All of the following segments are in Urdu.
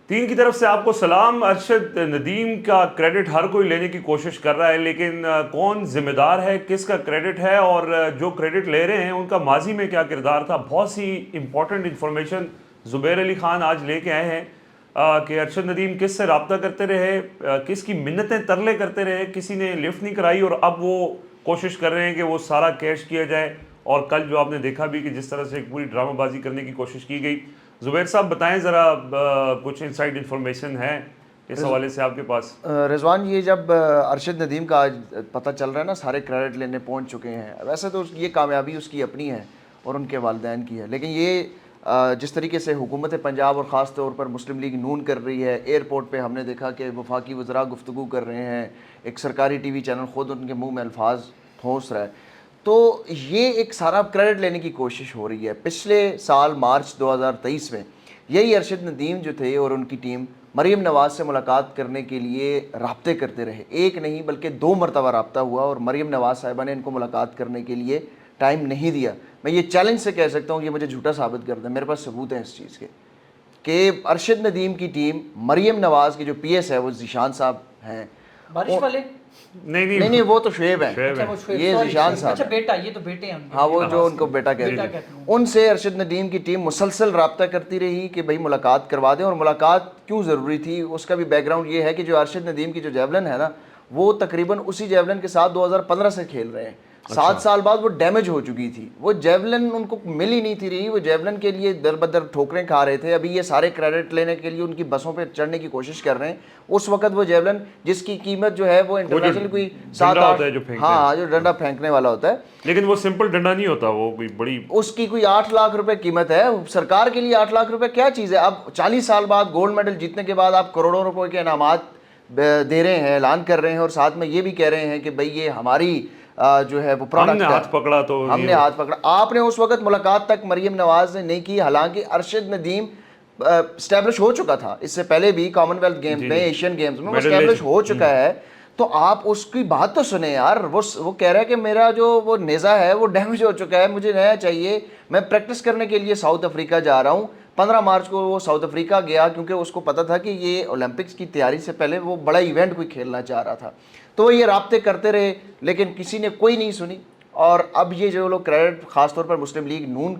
تین کی طرف سے آپ کو سلام. ارشد ندیم کا کریڈٹ ہر کوئی لینے کی کوشش کر رہا ہے، لیکن کون ذمہ دار ہے، کس کا کریڈٹ ہے، اور جو کریڈٹ لے رہے ہیں ان کا ماضی میں کیا کردار تھا. بہت سی امپورٹنٹ انفارمیشن زبیر علی خان آج لے کے آئے ہیں کہ ارشد ندیم کس سے رابطہ کرتے رہے، کس کی منتیں ترلے کرتے رہے، کسی نے لفٹ نہیں کرائی، اور اب وہ کوشش کر رہے ہیں کہ وہ سارا کیش کیا جائے. اور کل جو آپ نے دیکھا بھی کہ جس طرح سے ایک پوری ڈرامہ بازی کرنے کی کوشش کی گئی. زبیر صاحب بتائیں ذرا، کچھ انسائیڈ انفارمیشن ہے اس حوالے سے آپ کے پاس؟ رضوان، یہ جب ارشد ندیم کا آج پتہ چل رہا ہے نا، سارے کریڈٹ لینے پہنچ چکے ہیں. ویسے تو یہ کامیابی اس کی اپنی ہے اور ان کے والدین کی ہے، لیکن یہ جس طریقے سے حکومت پنجاب اور خاص طور پر مسلم لیگ نون کر رہی ہے، ایئرپورٹ پہ ہم نے دیکھا کہ وفاقی وزراء گفتگو کر رہے ہیں، ایک سرکاری ٹی وی چینل خود ان کے منہ میں الفاظ ٹھونس رہا ہے. تو یہ ایک سارا کریڈٹ لینے کی کوشش ہو رہی ہے. پچھلے سال مارچ 2023 میں یہی ارشد ندیم جو تھے اور ان کی ٹیم مریم نواز سے ملاقات کرنے کے لیے رابطے کرتے رہے. ایک نہیں بلکہ 2 مرتبہ رابطہ ہوا اور مریم نواز صاحبہ نے ان کو ملاقات کرنے کے لیے ٹائم نہیں دیا. میں یہ چیلنج سے کہہ سکتا ہوں، یہ مجھے جھوٹا ثابت کر دیں، میرے پاس ثبوت ہیں اس چیز کے، کہ ارشد ندیم کی ٹیم مریم نواز کی جو پی ایس ہے وہ ذیشان صاحب ہیں. بارش والے نہیں وہ تو شعیب ہیں، یہ ذیشان صاحب. اچھا بیٹا، یہ تو بیٹے ہیں ہاں، وہ جو ان کو بیٹا کہتے ہیں. ان سے ارشد ندیم کی ٹیم مسلسل رابطہ کرتی رہی کہ بھائی ملاقات کروا دیں. اور ملاقات کیوں ضروری تھی، اس کا بھی بیک گراؤنڈ یہ ہے کہ جو ارشد ندیم کی جو جیولن ہے نا، وہ تقریباً اسی جیولن کے ساتھ 2015 سے کھیل رہے ہیں. 7 سال بعد وہ ڈیمیج ہو چکی تھی، وہ جیولن ان کو مل ہی نہیں تھی رہی، وہ جیولن کے لیے در بدر ٹھوکریں کھا رہے تھے. ابھی یہ سارے کریڈٹ لینے کے لیے ان کی بسوں پہ چڑھنے کی کوشش کر رہے ہیں. اس وقت وہ جیولن جس کی قیمت جو ہے وہ انٹرنیشنل کوئی 7-8، ہاں جو ڈنڈا پھینکنے والا ہوتا ہے، لیکن وہ سمپل ڈنڈا نہیں ہوتا، وہ کوئی بڑی، اس کی کوئی 8 لاکھ روپے قیمت ہے. سرکار کے لیے 8 لاکھ روپے کیا چیز ہے؟ اب 40 سال بعد گولڈ میڈل جیتنے کے بعد آپ کروڑوں روپے کے انعامات دے رہے ہیں، اعلان کر رہے ہیں، اور ساتھ میں یہ بھی کہہ رہے ہیں کہ بھئی یہ ہماری جو ہے وہ پروڈکٹ، ہم نے ہاتھ پکڑا تو ہم نے ہاتھ پکڑا. آپ نے اس وقت ملاقات تک مریم نواز نے نہیں کی، حالانکہ ارشد ندیم اسٹیبلش ہو چکا تھا اس سے پہلے بھی کامن ویلتھ گیمز میں، ایشین گیمز میں وہ اسٹیبلش ہو چکا ہے. تو آپ اس کی بات تو سنیں یار. وہ کہہ رہا ہے کہ میرا جو وہ نیزہ ہے وہ ڈیمیج ہو چکا ہے، مجھے نیا چاہیے، میں پریکٹس کرنے کے لیے ساؤتھ افریقہ جا رہا ہوں. 15 مارچ کو وہ ساؤتھ افریقہ گیا کیونکہ اس کو پتا تھا کہ یہ اولمپکس کی تیاری سے پہلے وہ بڑا ایونٹ کوئی کھیلنا چاہ رہا تھا. تو وہ یہ رابطے کرتے رہے لیکن کسی نے کوئی نہیں سنی. اور اب یہ جو لوگ کریڈٹ خاص طور پر مسلم لیگ نون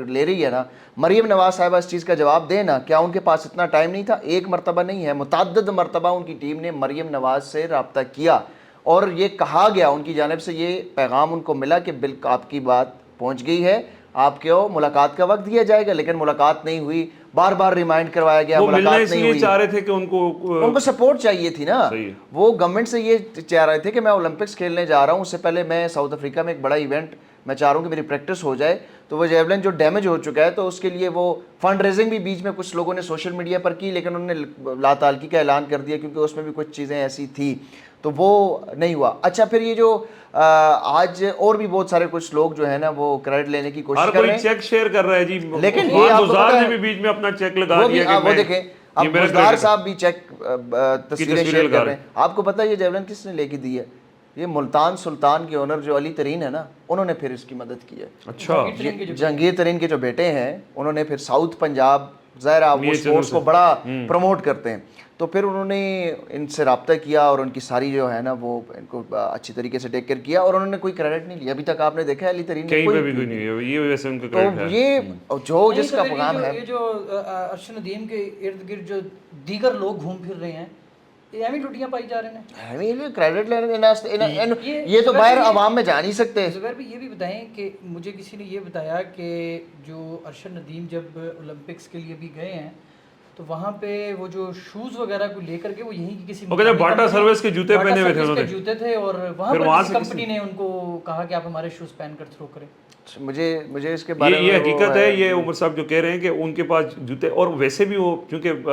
لے رہی ہے نا، مریم نواز صاحبہ اس چیز کا جواب دیں نا. کیا ان کے پاس اتنا ٹائم نہیں تھا؟ ایک مرتبہ نہیں ہے، متعدد مرتبہ ان کی ٹیم نے مریم نواز سے رابطہ کیا اور یہ کہا گیا، ان کی جانب سے یہ پیغام ان کو ملا کہ بالکل آپ کی بات پہنچ گئی ہے، آپ کو ملاقات کا وقت دیا جائے گا. لیکن ملاقات نہیں ہوئی، بار بار ریمائنڈ کروایا گیا، ملاقات نہیں ہوئی. چاہ رہے تھے کہ ان کو سپورٹ چاہیے تھی نا. وہ گورنمنٹ سے یہ چاہ رہے تھے کہ میں اولمپکس کھیلنے جا رہا ہوں، اس سے پہلے میں ساؤتھ افریقہ میں ایک بڑا ایونٹ میں چاہ رہا ہوں کہ میری پریکٹس ہو جائے. تو وہ جیولن جو ڈیمیج ہو چکا ہے تو اس کے لیے وہ فنڈ ریزنگ بھی بیچ میں کچھ لوگوں نے سوشل میڈیا پر کی، لیکن انہوں نے لا تعلقی کا اعلان کر دیا کیونکہ اس میں بھی کچھ چیزیں ایسی تھی، تو وہ نہیں ہوا. اچھا، پھر یہ جو آج اور بھی بہت سارے کچھ لوگ جو ہے نا وہ کریڈٹ لینے کی کوشش کر رہے ہیں، چیک شیئر کر رہا ہے جی. لیکن یہ آپ کو پتہ ہے نے بھی بیچ میں اپنا چیک لگا دیا، وہ دیکھیں اب بزدار صاحب بھی چیک تصویریں شیئر کر رہے ہیں. آپ کو پتہ ہے یہ جیولن کس نے لے کے دی ہے؟ یہ ملتان سلطان کے اونر جو علی ترین ہے نا، انہوں نے پھر اس کی مدد کی ہے. اچھا، جہانگیر ترین کے جو بیٹے ہیں انہوں نے پھر ساؤتھ پنجاب، ظاہر آپ وہ اسپورٹس کو بڑا پروموٹ کرتے ہیں، تو پھر انہوں نے ان سے رابطہ کیا اور ان کی ساری جو ہے نا وہ ان کو اچھی طریقے سے ٹیک کیئر کیا اور انہوں نے کوئی کریڈٹ نہیں لیا ابھی تک. آپ نے دیکھا ہے علی ترین کہیں پہ بھی کوئی نہیں ہے، یہ ویسے ان کا کریڈٹ ہے. تو یہ جو جس کا پیغام ہے، یہ جو ارشد ندیم کے ارد گرد جو دیگر لوگ گھوم پھر رہے ہیں، ایویں ٹوٹیاں پائی جا رہے ہیں، کریڈٹ لینے یہ تو باہر عوام میں جا نہیں سکتے. زبیر بھی یہ بھی بتائیں کہ مجھے کسی نے یہ بتایا کہ جو ارشد ندیم جب اولمپکس کے لیے بھی گئے ہیں تو وہاں پہ وہ جو شوز وغیرہ کو لے کر کے وہ یہیں کی کسی باٹا سروس کے جوتے پہنے ہوئے تھے انہوں نے، جوتے تھے، اور وہاں پر کمپنی نے ان کو کہا کہ آپ ہمارے شوز پہن کر تھرو کریں. مجھے اس کے بارے میں یہ حقیقت ہے. یہ عمر صاحب جو کہہ رہے ہیں کہ ان کے پاس جوتے، اور ویسے بھی وہ چونکہ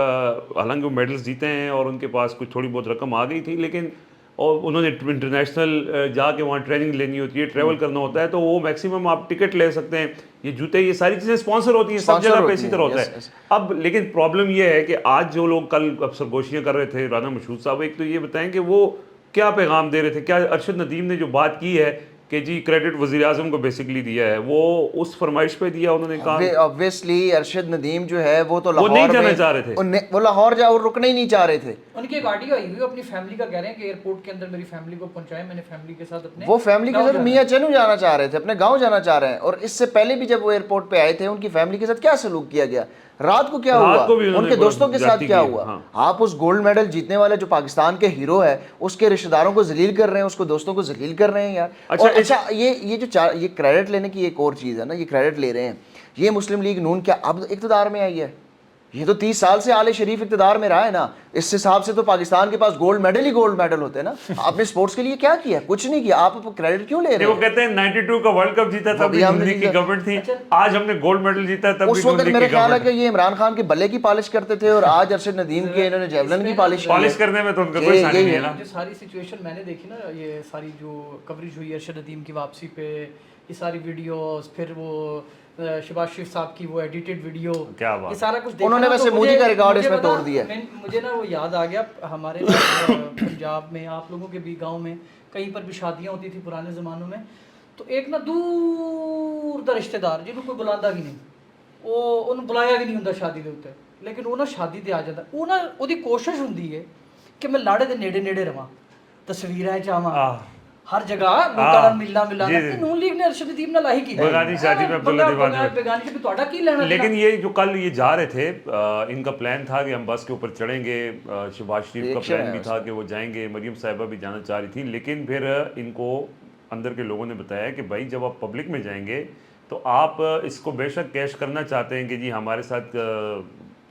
حالانکہ وہ میڈلز جیتے ہیں اور ان کے پاس کچھ تھوڑی بہت رقم آ گئی تھی، لیکن اور انہوں نے انٹرنیشنل جا کے وہاں ٹریننگ لینی ہوتی ہے، ٹریول کرنا ہوتا ہے، تو وہ میکسیمم آپ ٹکٹ لے سکتے ہیں. یہ جوتے، یہ ساری چیزیں اسپانسر ہوتی ہیں، سب جگہ پہ اسی طرح ہوتا ہے. اب لیکن پرابلم یہ ہے کہ آج جو لوگ کل سرگوشیاں کر رہے تھے، رانا مشہود صاحب، ایک تو یہ بتائیں کہ وہ کیا پیغام دے رہے تھے؟ کیا ارشد ندیم نے جو بات کی ہے کہ جی کریڈٹ وزیر اعظم کو بیسکلی دیا ہے, وہ اس فرمائش پہ دیا انہوں نے کہا obviously ارشد ندیم جو ہے وہ تو وہ نہیں جانا چاہ رہے تھے, وہ لاہور اور رکنے ہی نہیں چاہ رہے تھے. ان کی ایک آڈیو آئی ہوئی اپنی فیملی کا کہہ رہے ہیں کہ ایئرپورٹ کے اندر میری فیملی کو پہنچائے, میں نے فیملی کے ساتھ اپنے وہ فیملی کے ساتھ میاں چنو جانا چاہ رہے تھے, اپنے گاؤں جانا چاہ رہے ہیں. اور اس سے پہلے بھی جب وہ ایئرپورٹ پہ آئے تھے ان کی فیملی کے ساتھ کیا سلوک کیا گیا, رات کو کیا ہوا, ان کے دوستوں کے ساتھ کیا ہوا. آپ اس گولڈ میڈل جیتنے والے جو پاکستان کے ہیرو ہے اس کے رشتہ داروں کو ذلیل کر رہے ہیں, اس کو دوستوں کو ذلیل کر رہے ہیں یار. اچھا یہ جو یہ کریڈٹ لینے کی ایک اور چیز ہے نا, یہ کریڈٹ لے رہے ہیں, یہ مسلم لیگ نون کیا اب اقتدار میں آئی ہے؟ یہ تو 30 سال سے آل شریف اقتدار میں رہا ہے نا. اس حساب سے تو پاکستان کے پاس گولڈ میڈل ہی گولڈ میڈل ہوتے ہیں نا. آپ نے سپورٹس کے لیے کیا کیا؟ کچھ نہیں کیا. آپ کریڈٹ کیوں لے رہے ہیں؟ وہ کہتے ہیں 92 کا ورلڈ کپ جیتا تب بھی نون لیگ کی گورنمنٹ تھی, آج ہم نے گولڈ میڈل جیتا تب بھی اس وقت میرے خیال ہے کہ یہ عمران خان کے بلے کی پالش کرتے تھے اور آج ارشد ندیم کے انہوں نے جیولن کی پالش کرنے میں تو ان کا کوئی ثانی نہیں ہے نا. جو ساری سچویشن میں نے دیکھی نا, یہ ساری جو کوریج ہوئی ارشد ندیم کی واپسی پہ, یہ ساری ویڈیوز, پھر وہ شہباز شریف صاحب کی وہ ایڈیٹڈ ویڈیو, یہ سارا کچھ انہوں نے ویسے مودی کا ریکارڈ اس میں توڑ دیا. مجھے نا وہ یاد آ گیا ہمارے پنجاب میں, آپ لوگوں کے بھی گاؤں میں کہیں پر بھی شادیاں ہوتی تھی پرانے زمانوں میں, تو ایک نا دور دا رشتہ دار جنہوں کوئی بلاندہ بھی نہیں, وہ انہوں بلایا بھی نہیں ہوں شادی دے اتنے, لیکن وہ نا شادی تے آ جاتا, وہ نا وہ دی کوشش ہوندی ہے کہ میں لاڑے دے نیڑے نیڑے رہواں, تصویراں چاہواں ہر جگہ لوکاں ملنا ملانا. نون لیگ نے ارشد ندیم نال آہی کی بغانی شادی میں عبداللہ دیوانی بغانی سے تہاڈا کی لینا. لیکن یہ جو کل یہ جا رہے تھے, ان کا پلان تھا کہ ہم بس کے اوپر چڑھیں گے, شہباز شریف کا پلان بھی تھا کہ وہ جائیں گے, مریم صاحبہ بھی جانا چاہ رہی تھی, لیکن پھر ان کو اندر کے لوگوں نے بتایا کہ بھائی جب آپ پبلک میں جائیں گے تو آپ اس کو بے شک کیش کرنا چاہتے ہیں کہ جی ہمارے ساتھ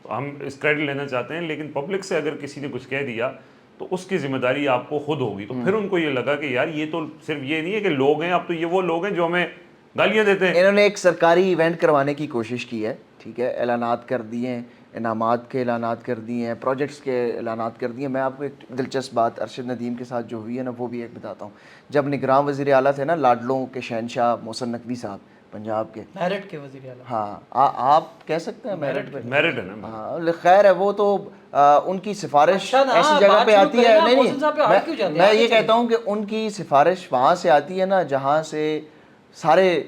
ہم اس کریڈٹ لینا چاہتے ہیں, لیکن پبلک سے اگر کسی نے کچھ کہہ دیا تو اس کی ذمہ داری آپ کو خود ہوگی. تو پھر ان کو یہ لگا کہ یار یہ تو صرف یہ نہیں ہے کہ لوگ ہیں, اب تو یہ وہ لوگ ہیں جو ہمیں گالیاں دیتے ہیں. انہوں نے ایک سرکاری ایونٹ کروانے کی کوشش کی ہے, ٹھیک ہے, اعلانات کر دیے ہیں, انعامات کے اعلانات کر دیے ہیں, پروجیکٹس کے اعلانات کر دیے ہیں. میں آپ کو ایک دلچسپ بات ارشد ندیم کے ساتھ جو ہوئی ہے نا وہ بھی ایک بتاتا ہوں. جب نگراں وزیر اعلیٰ تھے نا لاڈلوں کے شہنشاہ محسن نقوی صاحب پنجاب کے, میرٹ کے وزیر اعلیٰ, ہاں آپ کہہ سکتے ہیں میرٹ میرٹ ہے نا, ہاں خیر ہے, وہ تو ان کی سفارش ایسی جگہ پہ آتی ہے, نہیں میں یہ کہتا ہوں کہ ان کی سفارش وہاں سے آتی ہے نا جہاں سے سارے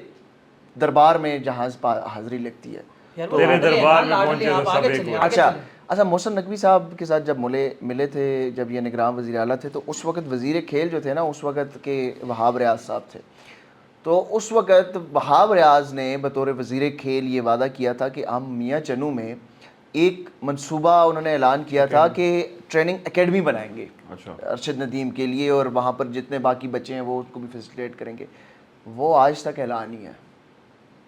دربار میں جہاں حاضری لگتی ہے. تیرے دربار میں پہنچے تو سب ایک ہوئے. اچھا محسن نقوی صاحب کے ساتھ جب ملے تھے, جب یہ نگراں وزیر اعلیٰ تھے, تو اس وقت وزیر کھیل جو تھے نا اس وقت کے وہاب ریاض صاحب تھے. تو اس وقت وہاب ریاض نے بطور وزیر کھیل یہ وعدہ کیا تھا کہ ہم میاں چنو میں ایک منصوبہ انہوں نے اعلان کیا تھا کہ ٹریننگ اکیڈمی بنائیں گے ارشد ندیم کے لیے, اور وہاں پر جتنے باقی بچے ہیں وہ اس کو بھی فیسیلیٹ کریں گے. وہ آج تک اعلان نہیں ہے.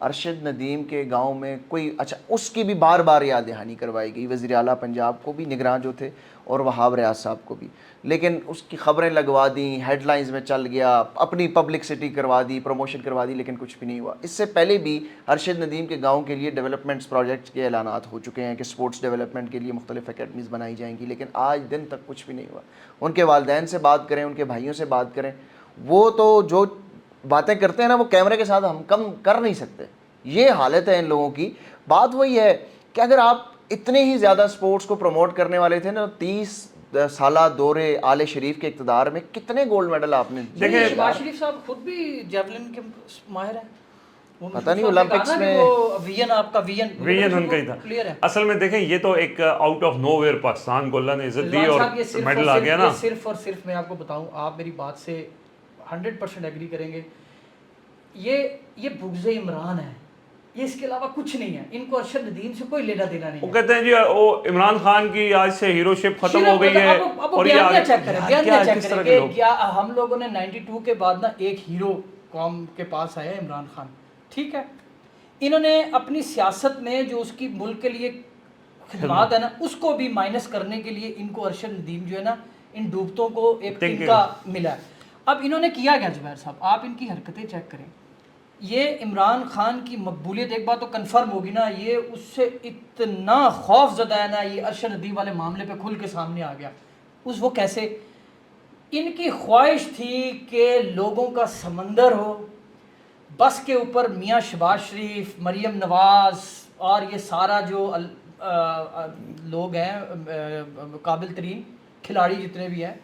ارشد ندیم کے گاؤں میں کوئی, اچھا اس کی بھی بار بار یاد دہانی کروائی گئی, وزیر اعلیٰ پنجاب کو بھی, نگراں جو تھے, اور وہاب ریاض صاحب کو بھی, لیکن اس کی خبریں لگوا دیں, ہیڈ لائنز میں چل گیا, اپنی پبلکسٹی کروا دی, پروموشن کروا دی, لیکن کچھ بھی نہیں ہوا. اس سے پہلے بھی ارشد ندیم کے گاؤں کے لیے ڈیولپمنٹس پروجیکٹس کے اعلانات ہو چکے ہیں کہ سپورٹس ڈیولپمنٹ کے لیے مختلف اکیڈمیز بنائی جائیں گی, لیکن آج دن تک کچھ بھی نہیں ہوا. ان کے والدین سے بات کریں, ان کے بھائیوں سے بات کریں, وہ تو جو باتیں کرتے ہیں نا وہ کیمرے کے ساتھ ہم کم کر نہیں سکتے. یہ حالت ہے ان لوگوں کی. بات وہی ہے کہ اگر آپ اتنے ہی زیادہ سپورٹس کو پروموٹ کرنے والے تھے نا, 30 سالہ دورے آل شریف کے اقتدار میں کتنے گولڈ میڈل آپ نے دیکھیں. شہباز شریف صاحب خود بھی جیولن کے ماہر ہیں, پتہ نہیں اولمپکس میں ویژن آپ کا ویژن ان کا ہی تھا. اصل میں دیکھیں یہ تو ایک out of nowhere Pakistan کو اللہ نے عزت دی اور میڈل آ گیا نا. صرف اور صرف میں آپ کو بتاؤں, آپ میری بات سے 100% ایگری کریں گے, یہ بغض عمران ہے, یہ اس کے علاوہ کچھ نہیں ہے. ان کو ارشد ندیم سے کوئی لینا دینا نہیں. وہ کہتے ہیں جی وہ عمران خان کی آج سے ہیرو شپ ختم ہو گئی ہے, اور بیانیہ چیک کریں کہ کیا ہم لوگوں نے 92 کے بعد نا ایک ہیرو قوم کے پاس آیا عمران خان, ٹھیک ہے, انہوں نے اپنی سیاست میں جو اس کی ملک کے لیے خدمات ہے نا اس کو بھی مائنس کرنے کے لیے ان کو ارشد ندیم جو ہے نا ان ڈوبتوں کو ایک تنکا ملا ہے. اب انہوں نے کیا گیا زبیر صاحب, آپ ان کی حرکتیں چیک کریں. یہ عمران خان کی مقبولیت ایک بات تو کنفرم ہوگی نا, یہ اس سے اتنا خوف زدہ ہے نا, یہ ارشد ندیم والے معاملے پہ کھل کے سامنے آ گیا. وہ کیسے, ان کی خواہش تھی کہ لوگوں کا سمندر ہو, بس کے اوپر میاں شہباز شریف, مریم نواز اور یہ سارا جو لوگ ہیں قابل ترین کھلاڑی جتنے بھی ہیں,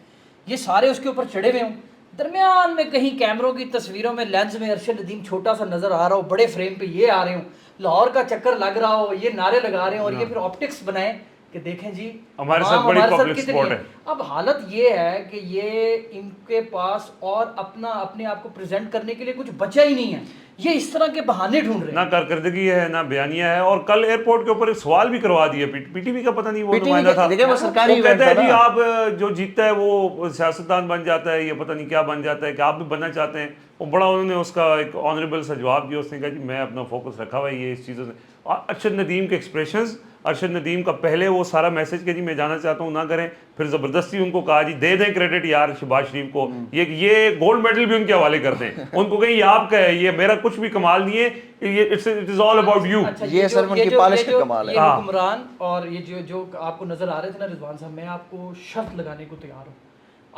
یہ سارے اس کے اوپر چڑھے ہوئے ہوں. درمیان میں کہیں کیمروں کی تصویروں میں لینس میں ارشد ندیم چھوٹا سا نظر آ رہا ہو, بڑے فریم پہ یہ آ رہے ہوں, لاہور کا چکر لگ رہا ہو, یہ نعرے لگا رہے ہیں, اور یہ پھر آپٹکس بنائیں کہ دیکھیں جی ہمارے ساتھ بڑی پبلک سپورٹ ہے. اب حالت یہ ہے کہ یہ ان کے پاس اور اپنے آپ کو پریزنٹ کرنے کے لیے کچھ بچا ہی نہیں ہے, یہ اس طرح کے بہانے ڈھونڈ رہے ہیں. نہ کارکردگی ہے نہ بیانیہ ہے. اور کل ایئرپورٹ کے اوپر ایک سوال بھی کروا دیا پی ٹی وی کا, پتہ نہیں وہ نمائندہ تھا, وہ کہتا ہے جی آپ جو جیتتا ہے وہ سیاستدان بن جاتا ہے, یہ پتہ نہیں کیا بن جاتا ہے, کہ آپ بھی بننا چاہتے ہیں. وہ بڑا انہوں نے اس کا ایک آنریبل سا جواب دیا. اس نے کہا جی میں اپنا فوکس رکھا ہوا ہے یہ اس چیزوں سے. ارشد ندیم کے ایکسپریشنز, ارشد ندیم کا پہلے وہ سارا میسج کہ جی میں جانا چاہتا ہوں نہ کریں, پھر زبردستی ان کو کہا جی دے دیں کریڈٹ یار شہباز شریف کو, یہ گولڈ میڈل بھی ان کے حوالے کر دیں, ان کو کہیں یہ آپ کا ہے, یہ میرا کچھ بھی کمال نہیں ہے, یہ it is all about you. یہ سر ان کی پالش کا کمال ہے. یہ حکمران اور یہ جو آپ کو نظر آ رہے تھے نا رضوان صاحب, میں آپ کو شرط لگانے کو تیار ہوں.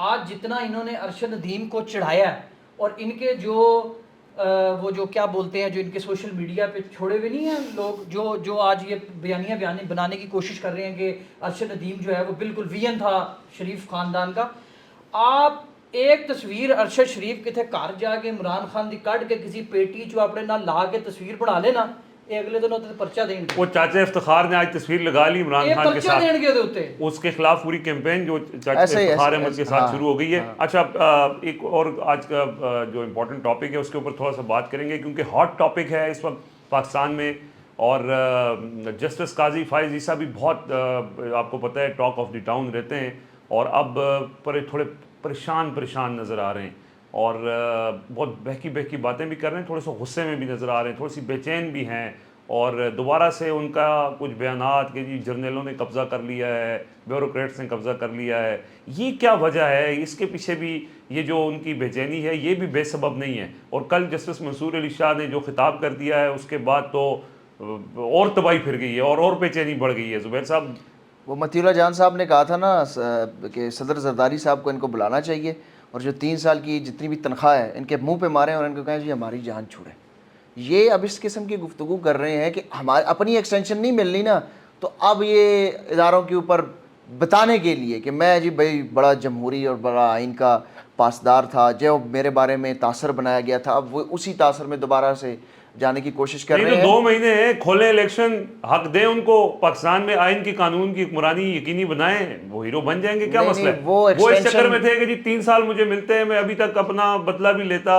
آج جتنا انہوں نے ارشد ندیم کو چڑھایا ہے, اور ان کے وہ جو کیا بولتے ہیں جو ان کے سوشل میڈیا پہ چھوڑے ہوئے نہیں ہیں لوگ, جو آج یہ بیانیہ بنانے کی کوشش کر رہے ہیں کہ ارشد ندیم جو ہے وہ بالکل وین تھا شریف خاندان کا. آپ ایک تصویر ارشد شریف کے تھے گھر جا کے عمران خان دی کٹ کے کسی پیٹی چو اپنے نہ لا کے تصویر بنا لینا, اگلے دن ہوتے پرچہ دیں گے. وہ چاچا افتخار نے آج تصویر لگا لی عمران خان کے ساتھ, دیں گے اس کے خلاف پوری کیمپین جو چاچا افتخار احمد کے ساتھ شروع ہو گئی ہے. اچھا ایک اور آج کا جو امپورٹنٹ ٹاپک ہے اس کے اوپر تھوڑا سا بات کریں گے, کیونکہ ہاٹ ٹاپک ہے اس وقت پاکستان میں. اور جسٹس قاضی فائز عیسیٰ بھی بہت آپ کو پتہ ہے ٹاک آف دی ٹاؤن رہتے ہیں, اور اب تھوڑے پریشان نظر آ رہے ہیں, اور بہت بہکی باتیں بھی کر رہے ہیں, تھوڑے سے غصے میں بھی نظر آ رہے ہیں, تھوڑی سی بے چین بھی ہیں. اور دوبارہ سے ان کا کچھ بیانات کہ جی جرنیلوں نے قبضہ کر لیا ہے, بیوروکریٹس نے قبضہ کر لیا ہے, یہ کیا وجہ ہے؟ اس کے پیچھے بھی یہ جو ان کی بے چینی ہے یہ بھی بے سبب نہیں ہے. اور کل جسٹس منصور علی شاہ نے جو خطاب کر دیا ہے اس کے بعد تو اور تباہی پھر گئی ہے اور بے چینی بڑھ گئی ہے. زبیر صاحب, وہ متی اللہ جان صاحب نے کہا تھا نا کہ صدر زرداری صاحب کو ان کو بلانا چاہیے, اور جو 3 سال کی جتنی بھی تنخواہ ہے ان کے منہ پہ ماریں اور ان کو کہیں جی ہماری جان چھوڑیں. یہ اب اس قسم کی گفتگو کر رہے ہیں کہ ہمارے اپنی ایکسٹینشن نہیں ملنی نا, تو اب یہ اداروں کے اوپر بتانے کے لیے کہ میں جی بھائی بڑا جمہوری اور بڑا آئین کا پاسدار تھا, جو میرے بارے میں تاثر بنایا گیا تھا, اب وہ اسی تاثر میں دوبارہ سے جانے کی کوشش کر رہے ہیں. 2 مہینے ہیں, کھولے الیکشن, حق دیں ان کو, پاکستان میں آئین کی قانون کی حکمرانی یقینی بنائیں, وہ ہیرو بن جائیں گے. کیا مسئلہ ہے؟ وہ اس چکر میں تھے کہ جی 3 سال مجھے ملتے ہیں, میں ابھی تک اپنا بدلہ بھی لیتا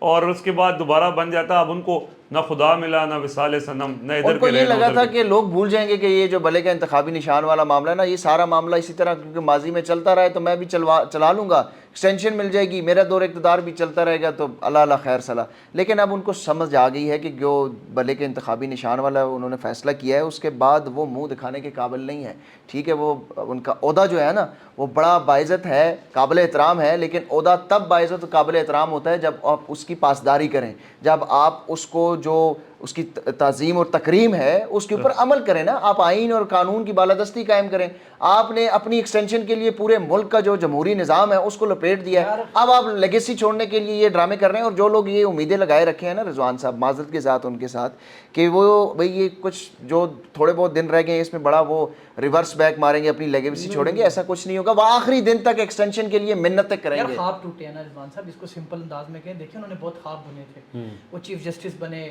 اور اس کے بعد دوبارہ بن جاتا. اب ان کو نہ خدا ملا نہ وصال صنم, نہ ادھر ان کو یہ لگا تھا کہ لوگ بھول جائیں گے کہ یہ جو بلے کا انتخابی نشان والا معاملہ ہے نا, یہ سارا معاملہ اسی طرح کیونکہ ماضی میں چلتا رہا ہے تو میں بھی چلا لوں گا, ایکسٹینشن مل جائے گی, میرا دور اقتدار بھی چلتا رہے گا, تو اللہ خیر صلاح. لیکن اب ان کو سمجھ آ گئی ہے کہ جو بلے کے انتخابی نشان والا انہوں نے فیصلہ کیا ہے اس کے بعد وہ منہ دکھانے کے قابل نہیں ہے. ٹھیک ہے, وہ ان کا عہدہ جو ہے نا وہ بڑا باعزت ہے, قابل احترام ہے, لیکن عہدہ تب باعزت و قابل احترام ہوتا ہے جب آپ اس کی پاسداری کریں, جب آپ اس کو جو اس کی تعظیم اور تکریم ہے اس کے اوپر عمل کریں نا. آپ آئین اور قانون کی بالادستی قائم کریں. آپ نے اپنی ایکسٹینشن کے لیے پورے ملک کا جو جمہوری نظام ہے اس کو لپیٹ دیا ہے, اب آپ لیگیسی چھوڑنے کے لیے یہ ڈرامے کر رہے ہیں. اور جو لوگ یہ امیدیں لگائے رکھے ہیں نا رضوان صاحب, معذرت کے ساتھ ان کے ساتھ, کہ وہ بھئی یہ کچھ جو تھوڑے بہت دن رہ گئے ہیں اس میں بڑا وہ ریورس بیک ماریں گے, اپنی لیگیسی چھوڑیں گے, ایسا کچھ نہیں ہوگا. وہ آخری دن تک ایکسٹینشن کے لیے منتیں کریں گے. خواب ٹوٹے ہیں نا رضوان صاحب, اس کو سمپل انداز میں کہیں, دیکھیں انہوں نے بہت خواب بنے تھے, وہ چیف جسٹس بنے,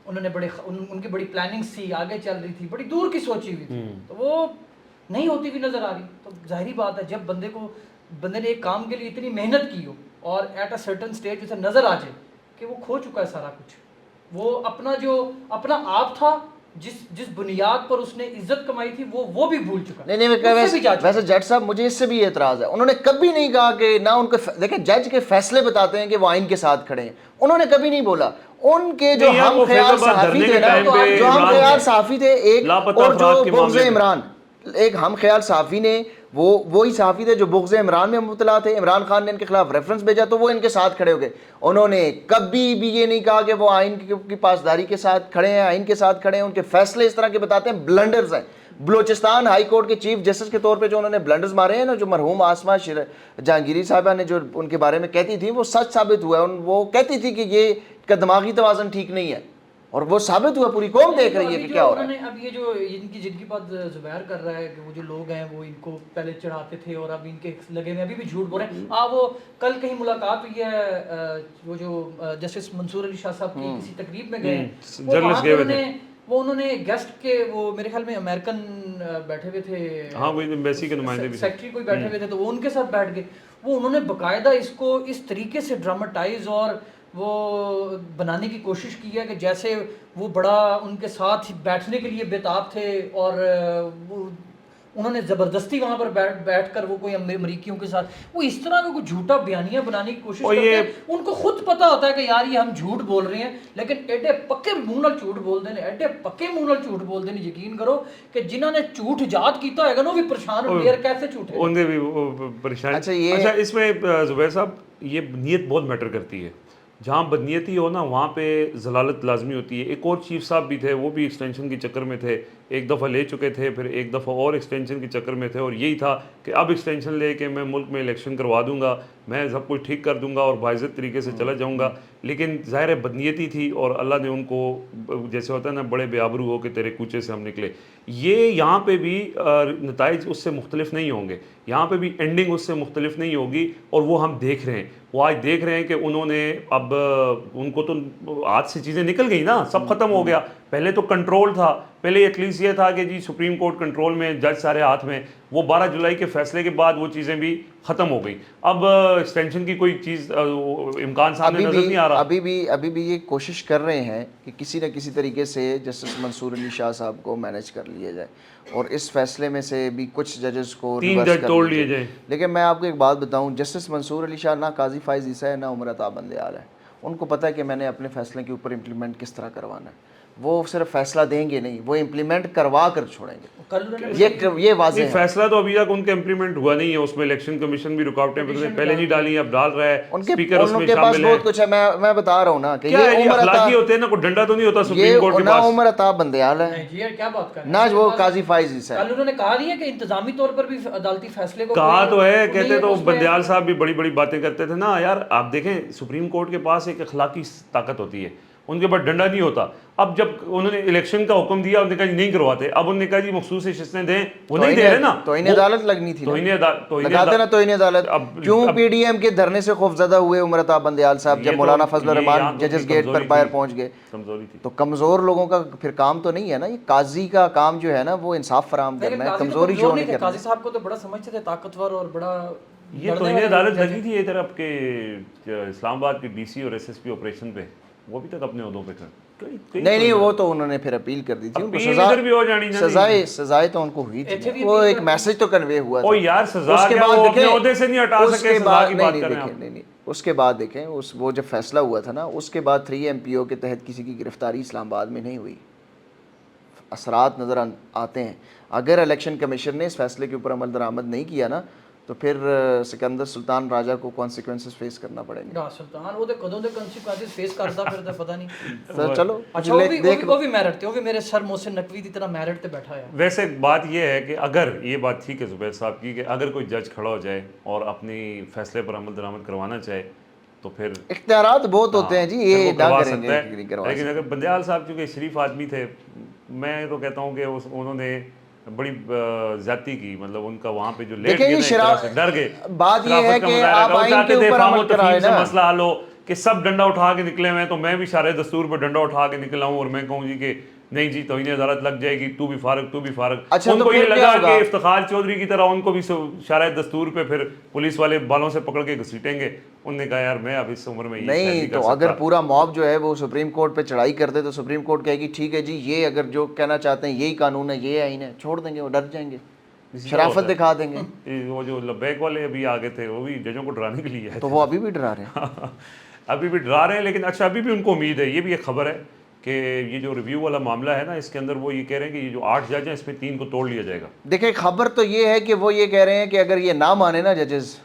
انہوں نے ان کی بڑی پلاننگز تھی, آگے چل رہی تھی, بڑی دور کی سوچی ہوئی تھی, تو وہ نہیں ہوتی ہوئی نظر آ رہی. تو ظاہری بات ہے جب بندے نے ایک کام کے لیے اتنی محنت کی ہو اور ایٹ اے سرٹن سٹیج اسے نظر آ جائے کہ وہ کھو چکا ہے سارا کچھ, وہ اپنا آپ تھا جس بنیاد پر اس نے عزت کمائی تھی وہ بھی بھول چکا. نہیں ویسے جج صاحب مجھے اس سے بھی اعتراض ہے, انہوں نے کبھی نہیں کہا کہ نہ ان کو دیکھیں جج کے فیصلے بتاتے ہیں کہ وہ آئین کے ساتھ کھڑے ہیں, انہوں نے کبھی نہیں بولا. ان کے جو ہم خیال صحافی تھے نا, صحافی تھے ایک, اور جو بغض عمران, ایک ہم خیال صحافی نے وہی صحافی تھے جو بغض عمران میں مبتلا تھے, عمران خان نے ان کے خلاف ریفرنس بھیجا تو وہ ان کے ساتھ کھڑے ہو گئے. انہوں نے کبھی بھی یہ نہیں کہا کہ وہ آئین کی پاسداری کے ساتھ کھڑے ہیں, آئین کے ساتھ کھڑے ہیں. ان کے فیصلے اس طرح کے بتاتے ہیں بلنڈرز ہیں. بلوچستان ہائی کورٹ کے چیف جسٹس کے طور پہ جو انہوں نے بلنڈرز مارے ہیں نا, جو مرحوم آسما جہانگیری صاحبہ نے جو ان کے بارے میں کہتی تھی وہ سچ ثابت ہوا ہے. وہ کہتی تھی کہ یہ کا دماغی توازن ٹھیک نہیں ہے, اور وہ ثابت ہوا, پوری قوم دیکھ رہی ہے کہ کیا ہو رہا ہے. اب یہ جو جن کی بات زبیر کر رہا ہے کہ وہ جو لوگ ہیں وہ ان کو پہلے چڑھاتے تھے اور اب ان کے لگے ہوئے ابھی بھی جھوٹ بول رہے ہیں. وہ کل کہیں ملاقات ہوئی ہے, وہ جو جسٹس منصور علی شاہ صاحب کی کسی تقریب میں گئے ہیں, وہ انہوں نے گیسٹ کے, وہ میرے خیال میں امریکن بیٹھے ہوئے تھے, ہاں وہ ایمبیسی کے نمائندے بھی, سیکٹری کوئی بیٹھے ہوئے تھے, تو وہ ان کے ساتھ بیٹھ گئے. وہ انہوں نے باقاعدہ اس کو اس طریقے سے ڈراماٹائز اور وہ بنانے کی کوشش کی ہے کہ جیسے وہ بڑا ان کے ساتھ بیٹھنے کے لیے بےتاب تھے, اور وہ انہوں نے زبردستی وہاں پر بیٹھ کر وہ کوئی امریکیوں کے ساتھ وہ اس طرح کا کوئی جھوٹا بیانیہ بنانے کی کوشش کرتے ہیں. ان کو خود پتا ہوتا ہے کہ یار یہ ہم جھوٹ بول رہے ہیں, لیکن ایڈے پکے منہ نال جھوٹ بول دینے, ایڈے پکے منہ نال جھوٹ بول دینے. یقین کرو کہ جنہوں نے جھوٹ ایجاد کیتا ہوئے گا نا وہ بھی پریشان ہو گئے کیسے جھوٹے, ان کے بھی پریشان. اچھا اس میں زبیر صاحب یہ نیت بہت میٹر کرتی ہے. جہاں بدنیتی ہو نا وہاں پہ ضلالت لازمی ہوتی ہے. ایک اور چیف صاحب بھی تھے, وہ بھی ایکسٹینشن کے چکر میں تھے, ایک دفعہ لے چکے تھے, پھر ایک دفعہ اور ایکسٹینشن کے چکر میں تھے, اور یہی تھا کہ اب ایکسٹینشن لے کے میں ملک میں الیکشن کروا دوں گا, میں سب کچھ ٹھیک کر دوں گا اور باعزت طریقے سے چلا جاؤں گا. لیکن ظاہر بدنیتی تھی اور اللہ نے ان کو, جیسے ہوتا ہے نا بڑے بے آبرو ہو کہ تیرے کوچے سے ہم نکلے. یہ یہاں پہ بھی نتائج اس سے مختلف نہیں ہوں گے, یہاں پہ بھی اینڈنگ اس سے مختلف نہیں ہوگی, اور وہ ہم دیکھ رہے ہیں. وہ آج دیکھ رہے ہیں کہ انہوں نے اب ان کو تو ہاتھ سے چیزیں نکل گئی نا, سب ختم ہو گیا. پہلے تو کنٹرول تھا, پہلے ایٹ لیسٹ یہ تھا کہ جی سپریم کورٹ کنٹرول میں, جج سارے ہاتھ میں. وہ 12 جولائی کے فیصلے کے بعد وہ چیزیں بھی ختم ہو گئی. اب ایکسٹینشن کی کوئی چیز امکان سامنے نظر نہیں آ رہا. ابھی بھی یہ کوشش کر رہے ہیں کہ کسی نہ کسی طریقے سے جسٹس منصور علی شاہ صاحب کو مینیج کر لیا جائے, اور اس فیصلے میں سے بھی کچھ ججز کو 3 جج توڑ لیے جائیں. لیکن میں آپ کو ایک بات بتاؤں, جسٹس منصور علی شاہ نہ قاضی فائز عیسیٰ ہے, نہ عمر عطا بندیال ہے. ان کو پتہ ہے کہ میں نے اپنے فیصلے کے اوپر امپلیمنٹ کس طرح کروانا ہے. وہ صرف فیصلہ دیں گے نہیں, وہ امپلیمنٹ کروا کر چھوڑیں گے. یہ واضح ہے. فیصلہ تو ابھی تک ان کا امپلیمنٹ ہوا نہیں ہے, اس میں الیکشن کمیشن بھی رکاوٹیں پہلے نہیں ڈالی, اب ڈال رہا ہے. اسپیکر اس میں شامل ہے. بہت کچھ ہے, میں بتا رہا ہوں نا کہ یہ عمر اخلاقی ہوتے ہیں نا, کوئی ڈنڈا تو نہیں ہوتا سپریم کورٹ کے پاس. نہ عمر عطا بندیال ہے, کیا بات کر نہ وہ قاضی فائز عیسیٰ ہے. کل انہوں نے کہا نہیں ہے کہ انتظامی طور پر بھی عدالتی فیصلے کو کہا تو ہے, کہتے تو بندیال صاحب بھی بڑی بڑی باتیں کرتے تھے نا. یار آپ دیکھیں سپریم کورٹ کے پاس ایک اخلاقی طاقت ہوتی ہے, ان کے پاس ڈنڈا نہیں ہوتا. اب جب انہوں نے الیکشن کا حکم دیا, انہوں نے کہا جی نہیں کرواتے, اب انہوں نے کہا جی مخصوص نشستیں دیں, وہ نہیں دے رہے نا. توہین عدالت لگنی تھی, لگاتے نا توہین عدالت. کیوں پی ڈی ایم کے دھرنے سے خوفزدہ ہوئے عمر عطا بندیال صاحب جب مولانا فضل الرحمان ججز گیٹ پر باہر پہنچ گئے؟ تو کمزور لوگوں کا پھر کام تو نہیں ہے نا, یہ قاضی کا کام جو ہے نا وہ انصاف فراہم کرنا ہے, کمزوری شو نہیں کرنا. قاضی صاحب کو تو بڑا سمجھتے تھے طاقتور اور بڑا. یہ توہین عدالت لگی تھی یہ طرف کے اسلام آباد کے ڈی سی اور ایس ایس پی آپریشن پہ, وہ بھی تک اپنے عہدوں پہ تھے. نہیں وہ تو انہوں نے پھر اپیل کر دی تھی, سزائے تو ان کو ہوئی تھی, وہ ایک میسج تو کنوے ہوا تھا. یار سزا کیا, وہ اپنے عہدے سے نہیں ہٹا سکے, سزا کی بات کر رہے ہیں. نہیں, اس کے بعد دیکھیں وہ جب فیصلہ ہوا تھا نا, اس کے بعد 3 MPO کے تحت کسی کی گرفتاری اسلام آباد میں نہیں ہوئی. اثرات نظر آتے ہیں. اگر الیکشن کمیشن نے اس فیصلے کے اوپر عمل درآمد نہیں کیا نا, تو پھر سکندر سلطان راجہ کو کانسیکوینسز فیس کرنا پڑیں گے. سلطان وہ تے کدوں دے کانسیکوینسز فیس کردا پھردا پتہ نہیں. سر چلو اچھا وہ بھی میرٹ تے, وہ بھی میرے سر محسن نقوی دی طرح میرٹ تے بیٹھا ہے. ویسے بات یہ ہے کہ اگر یہ بات ٹھیک ہے زبیر صاحب کی کہ اگر کوئی جج کھڑا ہو جائے اور اپنی فیصلے پر عمل درآمد کروانا چاہے تو پھر اختیارات بہت ہوتے ہیں جی, یہ کروا سکتا ہے. لیکن اگر بندیال صاحب چونکہ شریف آدمی تھے, میں تو کہتا ہوں کہ انہوں نے بڑی زیادتی کی, مطلب ان کا وہاں پہ جو لیٹ گئے ڈر گئے. بات یہ ہے کہ آپ آئین کے اوپر عمل کرائیں نا, مسئلہ حل ہو کہ سب ڈنڈا اٹھا کے نکلے ہوئے, تو میں بھی شارع دستور پہ ڈنڈا اٹھا کے نکلا ہوں اور میں کہوں جی کہ نہیں جی توہین عدالت لگ جائے گی, تو بھی فارغ تو بھی فارغ. ان کو یہ لگا کہ افتخار چودھری کی طرح ان کو بھی شارع دستور پہ پھر پولیس والے بالوں سے پکڑ کے گھسیٹیں گے. انہوں نے کہا یار میں اب اس عمر میں نہیں, تو اگر پورا موب جو ہے وہ سپریم کورٹ پہ چڑھائی کر دے تو سپریم کورٹ کہے گی ٹھیک ہے جی, یہ اگر جو کہنا چاہتے ہیں یہی قانون ہے, یہ آئین ہے, چھوڑ دیں گے, وہ ڈر جائیں گے, شرافت دکھا دیں گے. وہ جو لبیک والے ابھی آگے تھے وہ بھی ججوں کو ڈرانے کے لیے, تو وہ ابھی بھی ڈرا رہے ہیں. ابھی بھی ڈرا رہے ہیں. لیکن اچھا ابھی بھی ان کو امید ہے, یہ بھی ایک خبر ہے کہ یہ جو ریویو والا معاملہ ہے نا, اس کے اندر وہ یہ کہہ رہے ہیں کہ یہ جو 8 جج ہیں اس میں 3 کو توڑ لیا جائے گا. دیکھیں خبر تو یہ ہے کہ وہ یہ کہہ رہے ہیں کہ اگر یہ نہ مانے نا ججز,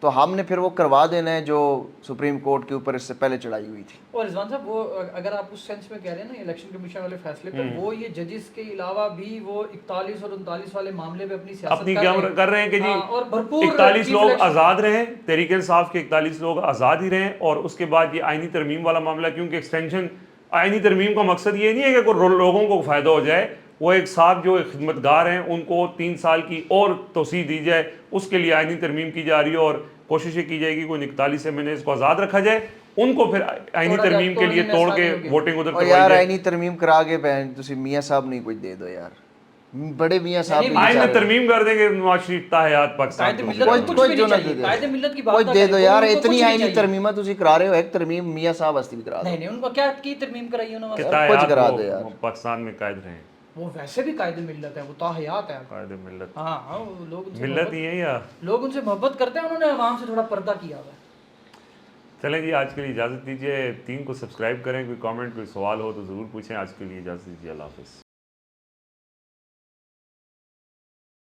تو ہم نے پھر وہ کروا دینا ہے جو سپریم کورٹ کے اوپر اس سے پہلے چڑھائی ہوئی تھی. اور رضوان صاحب وہ اگر آپ اس سینس میں کہہ رہے ہیں نا الیکشن کمیشن والے فیصلے پر, وہ یہ ججز کے علاوہ بھی وہ 41 اور 39 والے معاملے پہ اپنی سیاست کر رہے ہیں کہ جی 41 لوگ آزاد رہیں, تحریک انصاف کے 41 لوگ آزاد ہی رہیں, اور اس کے بعد یہ آئینی ترمیم والا معاملہ, کیونکہ ایکسٹینشن آئینی ترمیم کا مقصد یہ نہیں ہے کہ کوئی لوگوں کو فائدہ ہو جائے, وہ ایک صاحب جو خدمتگار ہیں ان کو 3 سال کی اور توسیع دی جائے, اس کے لیے آئینی ترمیم کی جا رہی ہے, اور کوشش یہ کی جائے گی کوئی 41 MNAs کو آزاد رکھا جائے, ان کو پھر آئینی ترمیم کے لیے توڑ کے ووٹنگ ادھر کروائی یار جائے. آئینی ترمیم کرا کے بہن تسی میاں صاحب نہیں کچھ دے دو یار, بڑے میاں صاحب بھی آئین میں ترمیم کر دیں گے نواز شریف تاحیات پاکستان کوئی دے دو یار, اتنی آئینی ترمیمہ تسی کرا رہے ہو, ایک ترمیم میاں صاحب واسطے بھی کرا دو. نہیں ان کو کیا کی ترمیم کرائی انہوں نے, کچھ کرا دو یار. پاکستان میں قائد رہے, وہ ویسے بھی قائد ملت ہے, وہ تاحیات ہے قائد ملت. ہاں لوگ ملت ہی ہے یا لوگ ان سے محبت کرتے ہیں, انہوں نے عوام سے تھوڑا پردہ کیا ہوا ہے. چلیں جی, آج کے لیے اجازت دیجیے. 3 کو سبسکرائب کریں, کوئی کامنٹ کوئی سوال ہو تو ضرور پوچھیں. آج کے لیے اجازت دیجیے, اللہ حافظ.